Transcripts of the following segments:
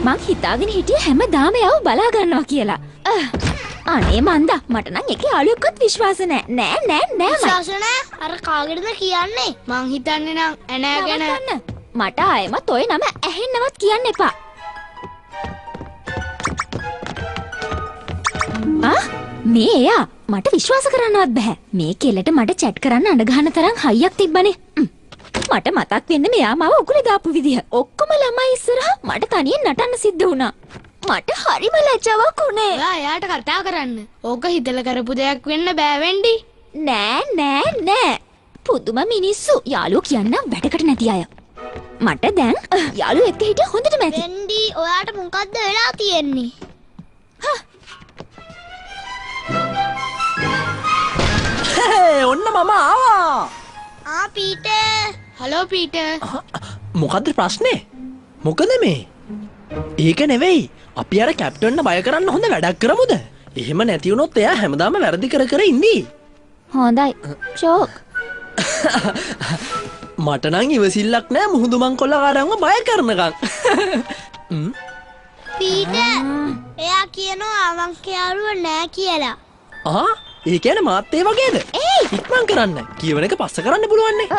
මං හිතාගෙන හිටියේ හැමදාම යව බලා ගන්නවා කියලා. අනේ මන්දා මට නම් එකේ අලුයක්වත් විශ්වාස නෑ. විශ්වාස නෑ? අර කාගෙටද කියන්නේ? මං හිතන්නේ නම් ඇනෑ ගැන. මට ආයෙමත් ඔය නම ඇහෙන්නවත් කියන්න එපා. මේ එයා මට විශ්වාස කරන්නවත් බෑ. මේ කෙල්ලට මට චැට් කරන්න අඬ ගහන තරම් හයියක් තිබ්බනේ. මට මතක් වෙන්නේ මෙයා මාව උගුලේ දාපු විදිහ. ඔක්කොම ළමයි ඉස්සරහා මට තනියෙන් නටන්න සිද්ධ වුණා. මට හරිම ලැජ්ජාවක් උනේ. ඔයා එයාට කතා කරන්න. ඕක හිතලා කරපු දෙයක් වෙන්න බෑ වෙන්ඩි. නෑ. පුදුම මිනිස්සු. යාළුවෝ කියන්නම් වැඩකට නැති අය. මට දැන් යාළුවෝ එක්ක හිටිය හොඳටම ඇති. වෙන්ඩි ඔයාට මොකද්ද වෙලා තියෙන්නේ? ඔන්න මම ආවා. පීටර්. Hello Peter. මොකද්ද ප්‍රශ්නේ? මොකද මේ? ඒක නෙවෙයි. අපි අර කැප්ටන්ව බය කරන්න හොඳ වැඩක් කරමුද? එහෙම නැති වුණොත් එයා හැමදාම වැරදි කර ඉන්නේ. හොඳයි. චෝක්. මට නම් ඉවසිල්ලක් නෑ මුහුදු මංකොල්ලකාරයන්ව බය කරනකම්. පීටර්. එයා කියනවා අවංක යාළුවා නෑ කියලා. ඒ කියන්නේ මාත් ඒ වගේද? ඉක්මන් කරන්න. කියවන එක පස්ස කරන්න පුළුවන් නේ.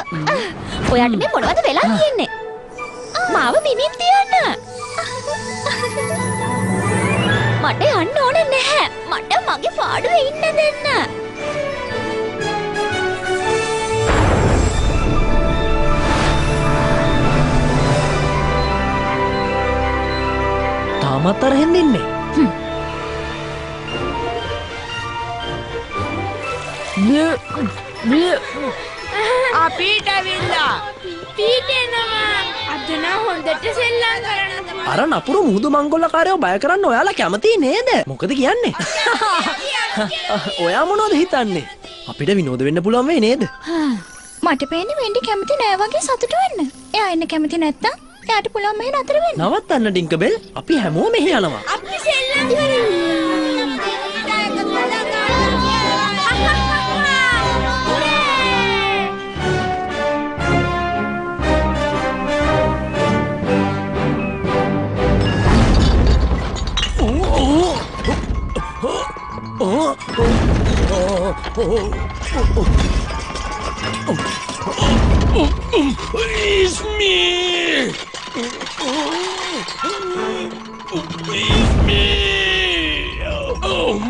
ඔයාට මේ මොනවද වෙලා තියෙන්නේ? මාව බිමින් තියන්න. මට යන්න ඕනේ නැහැ. මට මගේ පාඩුවේ ඉන්න දෙන්න. තාමත් අර හෙන්න ඉන්නේ. අපිට ඇවිල්ලා. පීටර් නම අද නම් හොඳට සෙල්ලම් කරන්න. අර නපුරු මුහුදු මංගොල්ලකාරයෝ බය කරන්න ඔයාලා කැමති නේද? මොකද කියන්නේ? ඔයා මොනවද හිතන්නේ? අපිට විනෝද වෙන්න පුළුවන් වෙයි නේද? මට පේන්නේ වෙන්ඩි කැමති නෑ වගේ සතුටු වෙන්න. එයා එන්න කැමති නැත්තම් එයාට පුළුවන් මෙහෙ නතර වෙන්න. නවත්තන්න ඩින්කබෙල්. අපි හැමෝම මෙහෙ යනවා. අපි සෙල්ලම් It's me!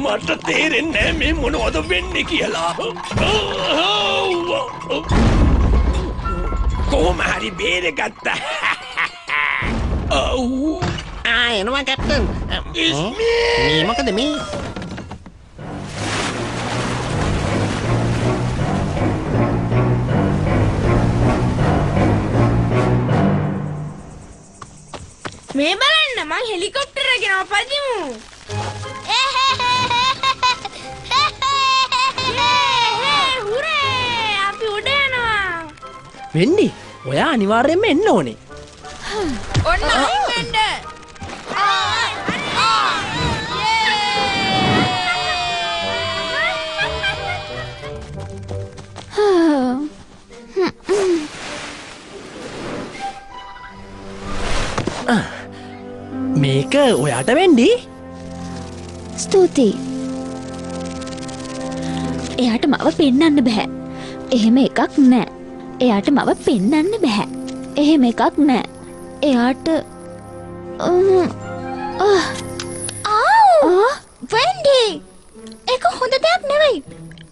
මට තේරෙන්නේ නෑ මේ මොනවද වෙන්නේ කියලා. කොහොම හරි බේරගත්තා. එනවා කැප්ටන්. මේ මොකද මේ? මේ බලන්න මං හෙලිකොප්ටර් එකෙන් පදිමු. හුරේ! අපි උඩ යනවා. වෙන්ඩි, ඔයා අනිවාර්යෙන්ම එන්න ඕනේ. ඔන්න අයින් වෙන්න. මේක ඔයාට වෙන්ඩි? ස්තුතියි. එයාට මව පෙන්නන්න බෑ. එහෙම එකක් නෑ. එයාට මව පෙන්නන්න බෑ. එහෙම එකක් නෑ. එයාට වෙන්ඩි! ඒක හොඳ දෙයක් නෙවෙයි.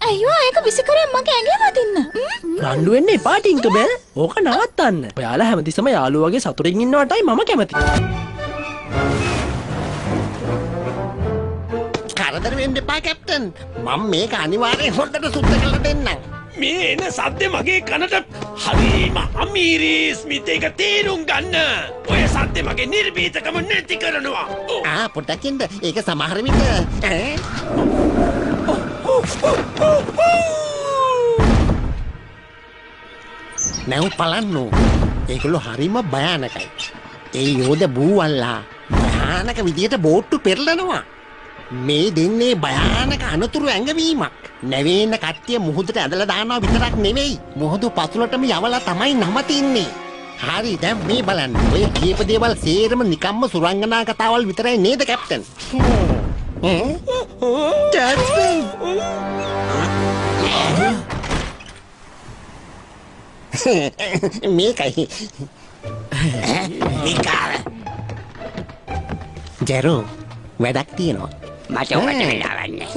අයියෝ ඒක විසිකරේ මගේ ඇඟේ වදින්න. රණ්ඩු වෙන්න එපා ටින්කබෙල්. ඕක නවත්තන්න. ඔයාලා හැමතිස්සම යාළුවෝ වගේ සතුටින් ඉන්නවටයි මම කැමති. කරදර වෙන්න එපා කැප්ටන්. මම මේක අනිවාර්යෙන් හොඳට සුද්ධ කරලා දෙන්නම්. මේ එන සද්දේ මගේ කනට හරිම අමීරි. ස්මිත් ඒක තේරුම් ගන්න. ඔය සද්දේ මගේ නිර්භීතකම නැති කරනවා. පොඩ්ඩක් ඉන්න. ඒක සමහර විට නැව් පලන්නු. ඒගොල්ලෝ හරිම භයානකයි. ඒ යෝධ බූවල්ලා භයානක විදියට බෝට්ටු පෙරලනවා. මේ දෙන්නේ භයානක අනතුරු ඇඟවීමක්. නැවේන කට්ටිය මුහුදට ඇදලා දානවා විතරක් නෙවෙයි. මුහුදු පතුලටම යවලා තමයි නවතින්නේ. හරි දැන් මේ බලන්න. ඔය කීප දේවල් සේරම නිකම්ම සුරංගනා කතාවල් විතරයි නේද කැප්ටන්? කැප්ටන් මේකයි විකාර ජෙරෝ වැඩක් තියෙනවා. මට ඔකට වෙලාවන්නේ.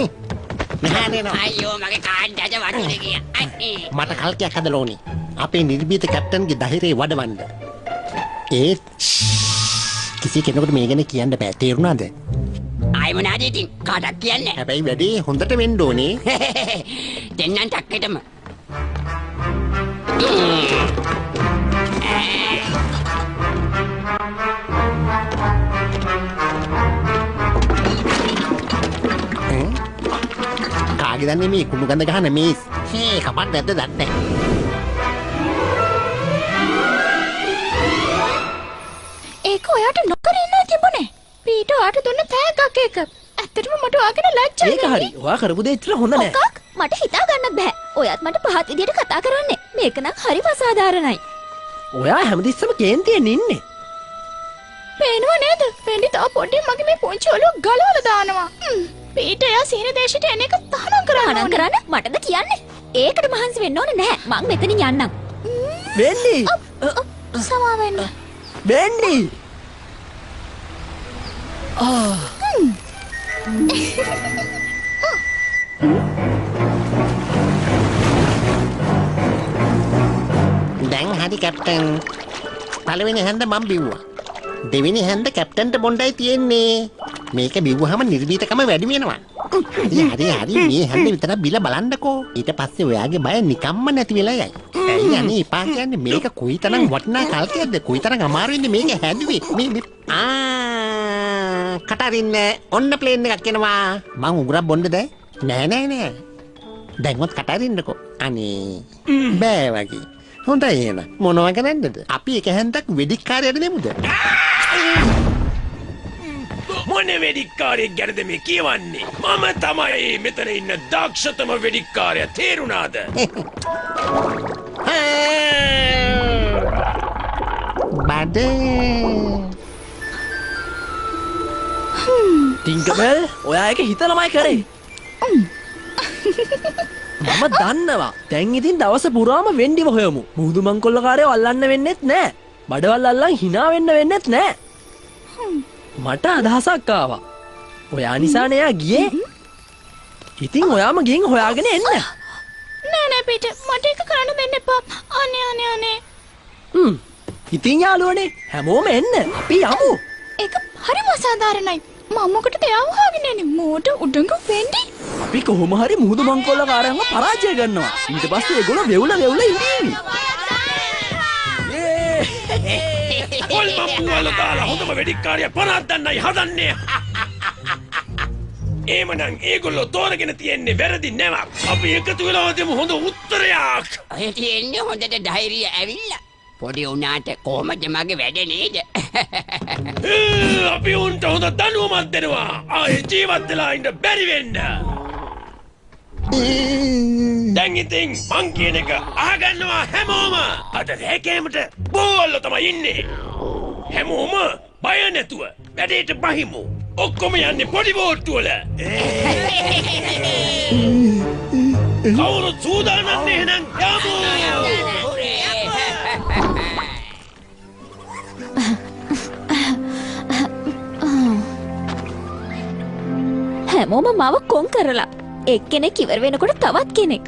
මෙහානේනවා. අයියෝ මගේ කාණ්ඩට වටින ගියා. මට කල්කයක් හදලා ඕනේ. අපේ නිර්භීත කැප්ටන්ගේ ධෛර්යය වඩවන්න. ඒත් කිසි කෙනෙකුට මේ ගැන කියන්න බෑ. තේරුණාද? ආයි මොනවාද ඉතින් කාටවත් කියන්නේ? හැබැයි වැඩේ හොඳට වෙන්න ඕනේ. දෙන්නම් ටක්කෙටම. කාගේ දන්නේ මේ කුණු ගඳ ගහන මේ කපන්න නැද්ද දන්නේ නැහැ. ඒක ඔයාට නොකර ඉන්න තිබුණේ. පීට ඔයාට දුන්න තෑග්ගක් ඒක. ඇත්තටම මට ඔයාගෙන ලැජ්ජයි. ඒක හරි. ඔයා කරපු දේ ඉතර හොඳ නෑ. මොකක්? මට හිතා ගන්නත් බෑ. ඔයත් මට පහත් විදියට කතා කරන්නේ. මේක නම් හරිම අසාධාරණයි. ඔයා හැමතිස්සම කේන්තියෙන් ඉන්නේ. පේනව නේද? පෙන්ඩි තව පොඩ්ඩක් මගේ මේ පුංචි ඔළුව ගලවලා දානවා. පීට එයා සීන දේශයට එන එක තහනම් කරන්න අනන් කරන්න මටද කියන්නේ? ඒකට මහන්සි වෙන්න ඕනේ නැහැ. මං මෙතනින් යන්නම්. වෙන්නි. සමා වෙන්න. වෙන්නි. දැන් හරි කැප්ටන්. පළවෙනි හැන්ද මම බිව්වා. දෙවෙනි හැන්ද කැප්ටන්ට බොණ්ඩයි තියෙන්නේ. මේක බිව්වහම නිර්භීතකම වැඩි වෙනවා. හරි මේ හැන්ද විතර බිල බලන්නකෝ. ඊට පස්සේ ඔයාගේ බය නිකම්ම නැති වෙලා යයි. ඇයි අනේ එපා කියන්නේ මේක කොයිතරම් වටිනා කල්කයක්ද කොයිතරම් අමාරුයින්ද මේක හැදුවේ. මේ කටරින්න ඔන්න ප්ලේන් එකක් එනවා. මං උගුරක් බොන්නද? නෑ. දැන්වත් කටරින්නකෝ. අනේ බෑ වගේ. හොඳයි එහෙනම් මොනවා කරන්නද? අපි එක හැන්දක් වෙදිකාරයට දෙමුද? මොන වෙදිකාරයෙක් ගැනද මේ කියවන්නේ? මම තමයි මෙතන ඉන්න දක්ෂතම වෙදිකාරයා. තේරුණාද? බඩේ ටින්කබෙල් ඔයා එක හිතලමයි කරේ. මම දන්නවා. දැන් ඉතින් දවස පුරාම වෙන්ඩිව හොයමු. මුහුදු මංකොල්ලකාරයව අල්ලන්න වෙන්නෙත් නෑ. බඩවල් අල්ලන් hina වෙන්න වෙන්නෙත් නෑ. මට අදහසක් ආවා. ඔයා නිසානේ එයා ගියේ. ඉතින් ඔයාම ගිහින් හොයාගෙන එන්න. නෑ පීට මට ඒක කරන්න දෙන්න එපා. අනේ. ඉතින් යාළුවනේ හැමෝම එන්න. අපි යමු. ඒක හරිම අසාධාරණයි. මම මොකටද එයාව හොයාගෙන යන්නේ? මෝට උඩඟු වෙන්ඩි. අපි කොහොම හරි මුහුදු මංකොල්ලකාරයන්ව පරාජය කරනවා. ඊට පස්සේ ඒගොල්ලෝ වෙවුල ඉඳීවි. කොල්ම පුවල දාලා හොඳම වෙදිකාරයා පනද්දන්නයි හදන්නේ. එහෙමනම් ඒගොල්ලෝ තෝරගෙන තියෙන්නේ වැරදි නැවක්. අපි එකතු වෙලා දෙමු හොඳ උත්තරයක්. ඔය තියෙන්නේ හොඳට ධෛර්යය ඇවිල්ලා. පොඩි උනාට කොහමද මගේ වැඩ නේද? අපි උන්ට හොඳ දනුවමක් දෙනවා. ආයේ ජීවත් වෙලා ඉන්න බැරි වෙන්න. දැන් ඉතින් මං කියන එක අහගන්නවා හැමෝම. අද රැකේමට බෝල්ල තමයි ඉන්නේ. හැමෝම බය නැතුව වැඩේට බහිමු. ඔක්කොම යන්නේ පොඩි බෝට්ටු වල. කවුරුත් සූදානම් නැහෙනම් යමු. හැමෝම මාව කොන් කරලා. එක්කෙනෙක් ඉවර වෙනකොට තවත් කෙනෙක්.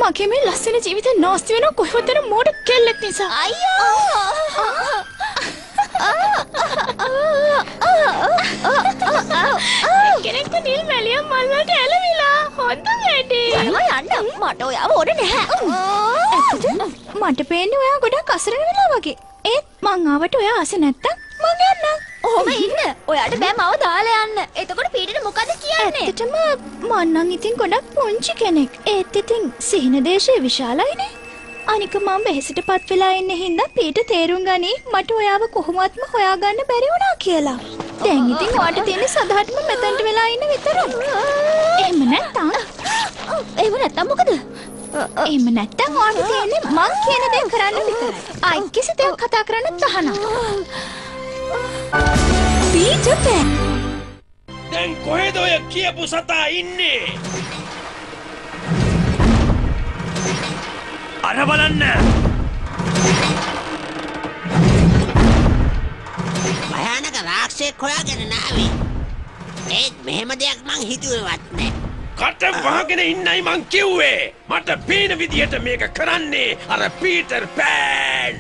මගේ මේ ලස්සන ජීවිතේ නාස්ති වෙන කොහෙවත් යන මෝඩ කෙල්ලෙක් නිසා. කෙනෙක්ට නිල් මැලියම් මල් වලට ඇලවිලා හොඳ වැඩේ. යනවා යන්න. මට ඔයාව ඕනේ නැහැ. මට පේන්නේ ඔයා ගොඩක් අසරණ වෙලා වගේ. ඒත් මං ආවට ඔයා ආස නැත්තම් මං යන්නම්. ඔහොම ඉන්න. ඔයාට බෑ මව දාලා යන්න. එතකොට පීඩට මොකද කියන්නේ? ඇත්තටම මං නම් ඉතින් ගොඩක් පුංචි කෙනෙක්. ඒත් ඉතින් සිහින දේශේ විශාලයිනේ. අනික මම වෙහෙසටපත් වෙලා ඉන්නේ හින්දා පීට තේරුම් ගනි මට ඔයාව කොහොමත්ම හොයාගන්න බැරි වුණා කියලා. දැන් ඉතින් ඔයාට තියෙන සදහටම මෙතනට වෙලා ඉන්න විතරයි. එහෙම නැත්තම් මොකද? එහෙම නැත්තම් ඔයාට තියෙන්නේ මං කියන දේ කරන්න විතරයි. ආයි කිසි දෙයක් කතා කරන්න තහනම්. පීට බෑ. දැන් කොහෙද ඔය කියපු සතා ඉන්නේ? අර බලන්න. භයානක රාක්ෂයෙක් හොයාගෙන නාවේ. ඒත් මෙහෙම දෙයක් මං හිතුවේවත් නෑ. කට වහගෙන ඉන්නයි මං කිව්වේ. මට පේන විදියට මේක කරන්නේ අර පීටර් පෑන්.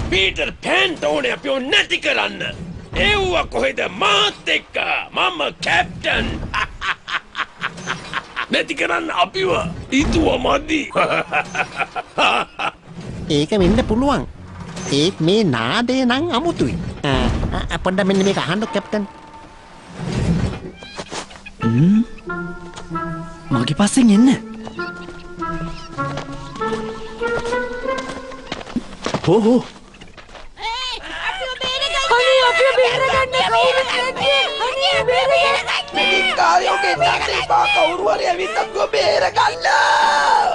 පීටර් පෑන්ට ඕනේ අපිව නැති කරන්න. එව්ව කොහෙද මාත් එක්ක? මම කැප්ටන්. නැති කරන්න අපිව ඉතුව මදි. ඒක වෙන්න පුළුවන්. ඒත් මේ නාදය නම් අමුතුයි. පොඩ්ඩක් මෙන්න මේක අහන්න කැප්ටන්. මගේ පස්සෙන් එන්න. හෝ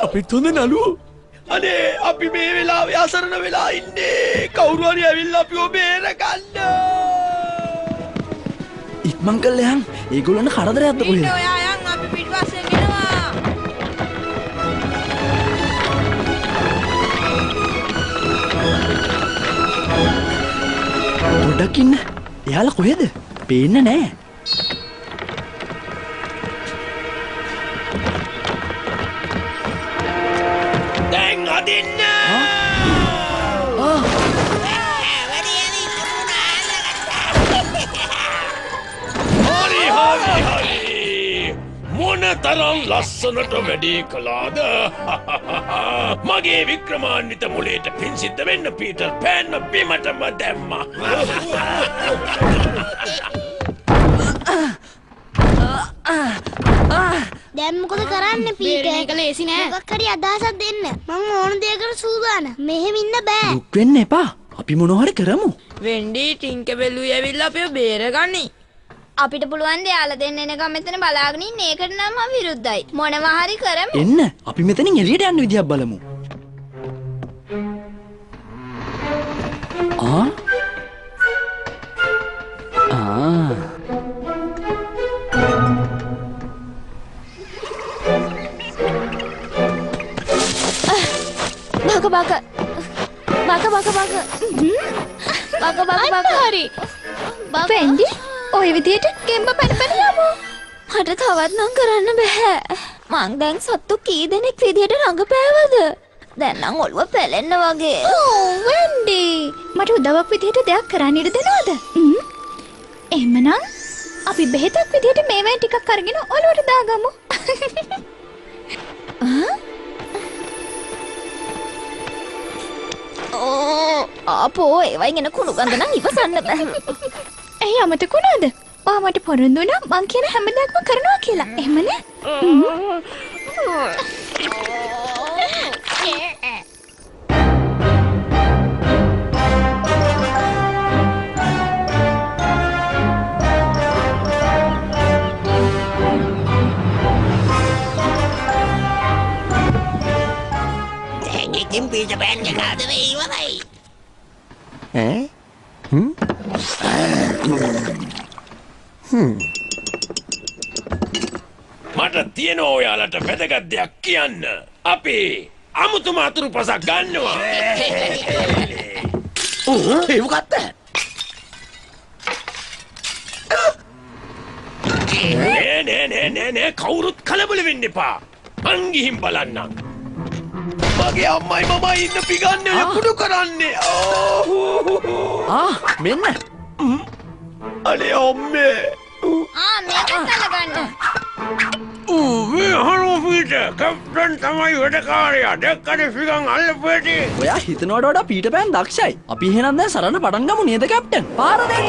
අපිත් හොඳ නළුවෝ. අනේ අපි මේ වෙලාවේ අසරණ වෙලා ඉන්නේ. කවුරු හරි ඇවිල්ලා අපිව බේරගන්න. ඉක්මන් කළා යන්. ඒගොල්ලන්ට කරදරයක්ද කොහෙද? ඔයා යන් අපි පිටපස්සෙන් එනවා. පොඩ්ඩක් ඉන්න. එයාලා කොහෙද? පේන්නේ නැහැ. දැන් අදින්න. හරි. මොන තරම් ලස්සනට වැඩි කළාද? මගේ වික්‍රමාන්විත මුලේට පින් සිද්ධ වෙන්න පීටර් පෑන් බිමටම දැම්මා. දැන් මොකද කරන්න පීටර්? මේක ලේසි නෑ. මොකක් හරි අදහසක් දෙන්න. මම ඕන දෙයකට සූදානම්. මෙහෙම ඉන්න බෑ. දුක් වෙන්න එපා. අපි මොනවා හරි කරමු. වෙන්ඩි ටින්කබෙලුයි ඇවිල්ලා අපිව බේරගනි. අපිට පුළුවන් දෙයාලා දෙන්න එනකම් මෙතන බලාගෙන ඉන්න. ඒකට නම් මම විරුද්ධයි. මොනවා හරි කරමු. එන්න. අපි මෙතනින් එළියට යන්න විදියක් බලමු. හරි. වෙන්ඩි ඔය විදියට ගෙම්බ පැන යමු. මට තවත් නම් කරන්න බෑ. මං දැන් සත්තු කී දෙනෙක් විදියට රඟපෑවද? දැන් නම් ඔළුව පැලෙන්න වගේ. වෙන්ඩි මට උදව්වක් විදියට දෙයක් කරන්න ඉඩ දෙනවද? එහෙමනම් අපි බෙහෙතක් විදියට මේවා ටිකක් අරගෙන ඔළුවට දාගමු. ආපෝ ඒවයින් එන කුණු ගඳ නම් ඉවසන්න බෑ. ඇයි අමතක වුණාද? ඔයා මට පොරොන්දු වුණා මං කියන හැම දෙයක්ම කරනවා කියලා. එහෙමනේ? දැන් ඉතින් පීට පෑන් එක හදලා ඉවරයි. මට තියෙන ඔයාලට වැදගත් දෙයක් කියන්න. අපි අමුතුම අතුරු පසක් ගන්නවා. ඒ මොකක්ද? නෑ කවුරුත් කලබල වෙන්න එපා. මං ගිහින් බලන්නම්. මගේ අම්මයි මමයි ඉන්න පිගන්නේ කුඩු කරන්නේ. මෙන්න. අනේ අම්මේ. මේක තලගන්න. හනුපීට කැප්ටන් තමයි වැඩකාරයා දැක්කද ෆිගන් අල්ලපුවටි. ඔයා හිතනවට වඩා පීටර් පෑන් දක්ෂයි. අපි එහෙනම් දැන් සරන්න පටන් ගමු නේද කැප්ටන්? පාර දෙන්න.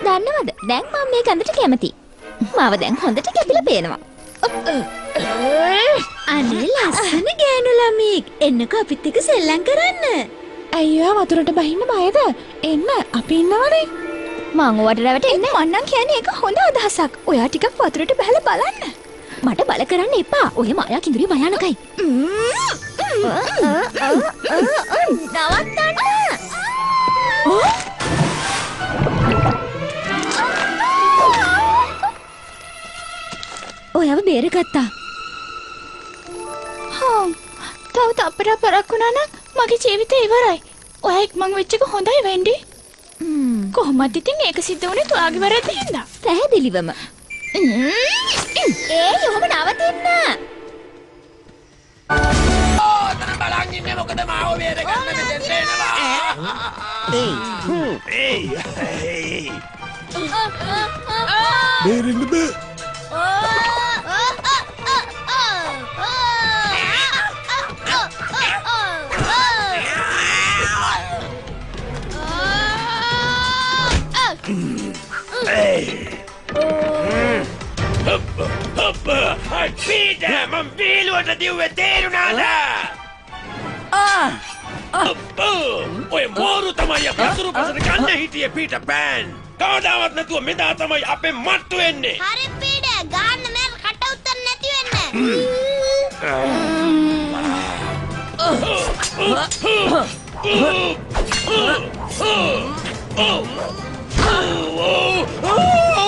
දන්නවද දැන් මම මේ ගඳට කැමති. මාව දැන් හොඳට කැපිලා පේනවා. අනේ ලස්සන ගෑනු ළමෙක් එන්නකෝ අපිත් එක්ක සෙල්ලම් කරන්න. අයියෝ වතුරට බහින්න බයද? එන්න අපි ඉන්නවනේ. මං ඔයාට රැවටෙන්නේ මං නම් කියන්නේ ඒක හොඳ අදහසක්. ඔයා ටිකක් වතුරට බහලා බලන්න. මට බල කරන්න එපා. ඔය මායා කිඳුරිය භයානකයි. නවත්තන්න. ඔයාව බේරගත්තා. තව තප්පරක් පරක් වුණා නම් මගේ ජීවිතේ ඉවරයි. ඔයා ඉක්මන් වෙච්ච එක හොඳයි වෙන්ඩි. කොහොමද ඉතින් ඒක සිද්ධ වුණේ තුආගේ වැරද්ද හින්දා? පැහැදිලිවම. යොහොම නවතින්න. ඔතන බලන් ඉන්නේ මොකද මාව බේරගන්න මෙතෙන් එනවා. බේරෙන්න බෑ. පීටර් මම බීලුවට දිව්වේ තේරුණාද? ඔය මෝරු තමයි අපතුරු පසට ගන්න හිටියේ පීටර් පෑන්. කවදාවත් නැතුව මෙදා තමයි අපේ මට්ටු එන්නේ. හරි පීඩ ගන්න මම කට උත්තර නැති වෙන්න.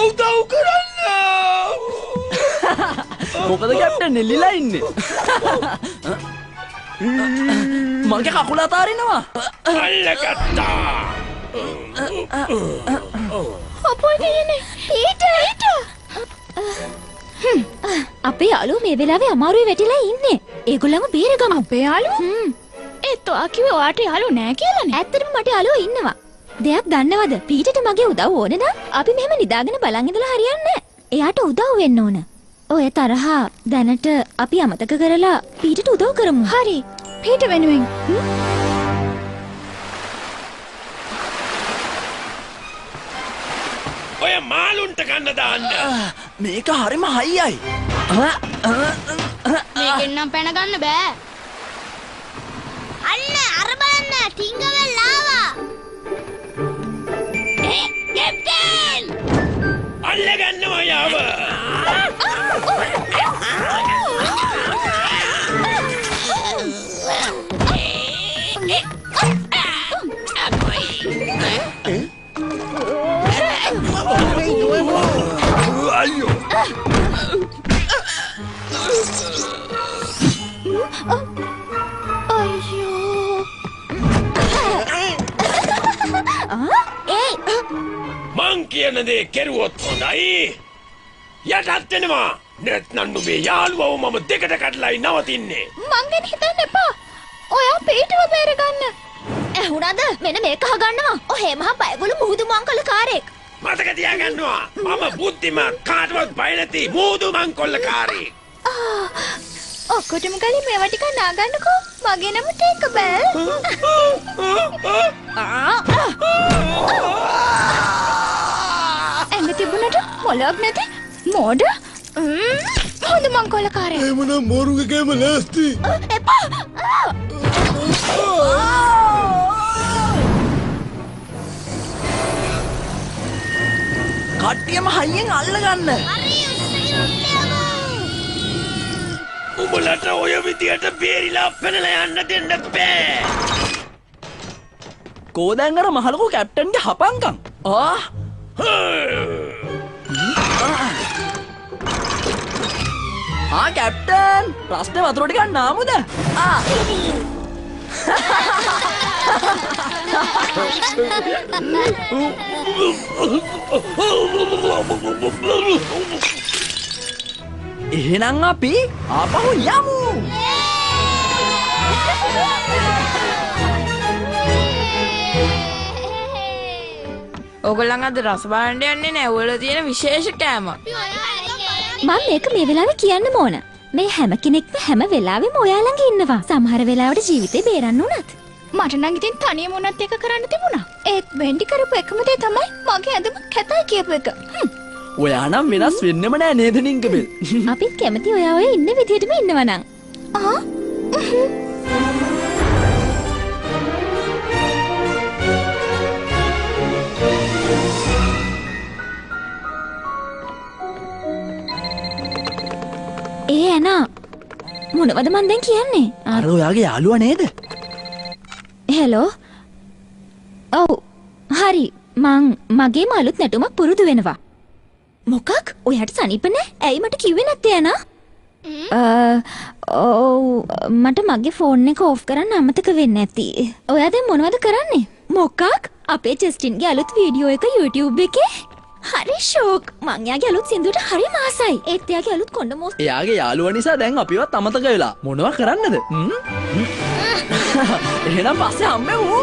උදව් කරන්න. මොකද කැප්ටන් එල්ලිලා ඉන්නේ? මගේ කකුල අතාරිනවා. අල්ලගත්තා. අපෝ දෙයනේ. පීටර්. අපේ යාළුවෝ මේ වෙලාවේ අමාරුවේ වැටිලා ඉන්නේ. ඒගොල්ලන්ව බේරගමු. අපේ යාළුවෝ? ඒත් ඔයා කිව්වේ ඔයාට යාළුවෝ නෑ කියලානේ. ඇත්තටම මට යාළුවෝ ඉන්නවා. දෙයක් දන්නවද? පීටට මගේ උදව් ඕනේ නම් අපි මෙහෙම නිදාගෙන බලන් ඉඳලා හරියන්නේ නැහැ. එයාට උදව් වෙන්න ඕන. ඔය තරහා දැනට අපි අමතක කරලා පීටට උදව් කරමු. හරි. පීටර් වෙනුවෙන්. ඔය මාළුන්ට ගන්න දාන්න. මේක හරිම හයියයි. මේකෙන් නම් පැන ගන්න බෑ. අන්න අර බලන්න ටිංගවෙල් ආවා. කැප්ටන්! අල්ලගන්නවා යාව. අයියෝ. මං කියන දේ කෙරුවොත් හොඳයි. යටත් වෙනවා. නැත්නම් නුඹේ යාළුවව මම දෙකට කඩලායි නවතින්නේ. මං ගැන හිතන්න එපා. ඔයා පීටරව බේරගන්න. ඇහුණාද? මෙන්න මේක අහගන්නවා. ඔහේ මහා බයගොළු මුහුදු මංකොල්ල කාරෙක්. මතක තියාගන්නවා. මම බුද්ධිමත් කාටවත් බය නැති මුහුදු මංකොල්ලකාරී. ඔක්කොටම කලින් මේවා ටික නාගන්නකෝ. මගේ නම ටින්කබෙල්. ඇඟ තිබුණට මොලක් නැති මෝඩ හොඳ මංකොල්ලකාරයා. එමුනම් මෝරුගේ කෑම ලෑස්ති. එපා. කට්ටියම හයියෙන් අල්ලගන්න. උඹලට ඔය විදියට බේරිලා පැනලා යන්න දෙන්න බෑ. කෝදැන් අර මහලකෝ කැප්ටන්ගේ හපංකම්. කැප්ටන් ප්‍රශ්නේ වතුරට ගන්න ආමුද? එහෙනම් අපි ආපහු යමු. ඕගොල්ලන් අද රස බලන්න යන්නේ නැහැ. ඔයාලා තියෙන විශේෂ කෑම. මම මේක මේ වෙලාවේ කියන්න ඕන. මේ හැම කෙනෙක්ම හැම වෙලාවෙම ඔයා ළඟ ඉන්නවා. සමහර වෙලාවට ජීවිතේ බේරන්න උනත්. මට නම් ඉතින් තනියම උනත් එක කරන්න තිබුණා. ඒත් වෙන්ඩි කරපු එකම දේ තමයි මගේ ඇඳුම කැතයි කියපු එක. ඔයා නම් වෙනස් වෙන්නෙම නෑ නේද නිංගබෙල්? අපිත් කැමති ඔයා ඔය ඉන්න විදිහටම ඉන්නවා නම්. ඒ ඇනා මොනවද මන් දැන් කියන්නේ? අර ඔයාගේ යාළුවා නේද? හෙලෝ. ඔව්. හරි. මගේ අලුත් නැටුමක් පුරුදු වෙනවා. මොකක්? ඔයාට සනීප නෑ? ඇයි මට කිව්වේ නැත්තේ ඇනා? ඔව් මට මගේ ෆෝන් එක ඕෆ් කරන්න අමතක වෙන්නේ නැති. ඔයා දැන් මොනවද කරන්නේ? මොකක්? අපේ ජස්ටින්ගේ අලුත් වීඩියෝ එක YouTube එකේ? හරි ෂෝක්. මං යාගේ අලුත් සින්දුවට හරි ආසයි. ඒත් එයාගේ අලුත් කොණ්ඩ මොස්. එයාගේ යාළුවා නිසා දැන් අපිවත් අමතක වෙලා. මොනවා කරන්නද? එහෙනම් පස්සේ හම්බෙමු.